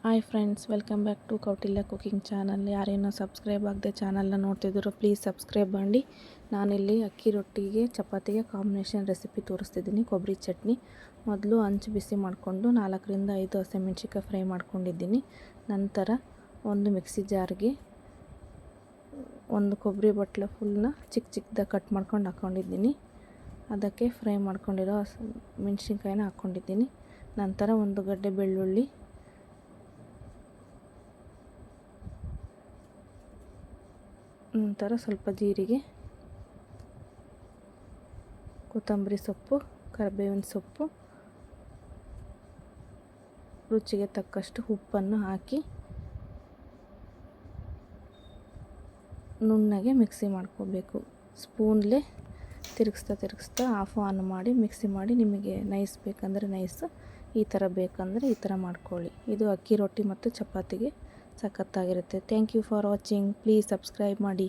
Hi friends, welcome back to Kautilya cooking channel. ಯಾರೇನೋ subscribe ಆಗದೆ ಚಾನಲ್ನ ನೋಡ್ತಿದ್ರು, ಪ್ಲೀಸ್ ಸಬ್ಸ್ಕ್ರೈಬ್ ಮಾಡಿ. ನಾನಿಲ್ಲಿ ಅಕ್ಕಿ ರೊಟ್ಟಿಗೆ ಚಪಾತಿಗೆ ಕಾಂಬಿನೇಷನ್ ರೆಸಿಪಿ ತೋರಿಸ್ತಿದ್ದೀನಿ. ಕೊಬ್ಬರಿ ಚಟ್ನಿ ಮೊದಲು ಹಂಚು ಬಿಸಿ ಮಾಡಿಕೊಂಡು 4ರಿಂದ 5 ಹಸಿಮೆಣ್ಸಿಕಾಯಿ ಫ್ರೈ ಮಾಡ್ಕೊಂಡಿದ್ದೀನಿ. ನಂತರ ಒಂದು ಮಿಕ್ಸಿ ಜಾರ್ಗೆ ಒಂದು ಕೊಬ್ಬರಿ ಬಟ್ಲ ಫುಲ್ನ ಚಿಕ್ಕ ಚಿಕ್ಕದಾಗಿ ಕಟ್ ಮಾಡ್ಕೊಂಡು ಹಾಕ್ಕೊಂಡಿದ್ದೀನಿ. ಅದಕ್ಕೆ ಫ್ರೈ ಮಾಡ್ಕೊಂಡಿರೋ ಮೆಣಸಿನ್ಕಾಯಿನ ಹಾಕ್ಕೊಂಡಿದ್ದೀನಿ. ನಂತರ ಒಂದು ಗಡ್ಡೆ ಬೆಳ್ಳುಳ್ಳಿ, ನಂತರ ಸ್ವಲ್ಪ ಜೀರಿಗೆ, ಕೊತ್ತಂಬರಿ ಸೊಪ್ಪು, ಕರಿಬೇವಿನ ಸೊಪ್ಪು, ರುಚಿಗೆ ತಕ್ಕಷ್ಟು ಉಪ್ಪನ್ನು ಹಾಕಿ ನುಣ್ಣಗೆ ಮಿಕ್ಸಿ ಮಾಡ್ಕೋಬೇಕು. ಸ್ಪೂನ್ಲೆ ತಿರುಗಿಸ್ತಾ ಆನ್ ಮಾಡಿ ಮಿಕ್ಸಿ ಮಾಡಿ. ನಿಮಗೆ ನೈಸ್ ಬೇಕಂದರೆ ನೈಸ್, ಈ ಥರ ಬೇಕಂದರೆ ಈ ಥರ ಮಾಡ್ಕೊಳ್ಳಿ. ಇದು ಅಕ್ಕಿ ರೊಟ್ಟಿ ಮತ್ತು ಚಪಾತಿಗೆ ಸಖತ್ತಾಗಿರುತ್ತೆ. Thank you for watching. Please subscribe ಮಾಡಿ.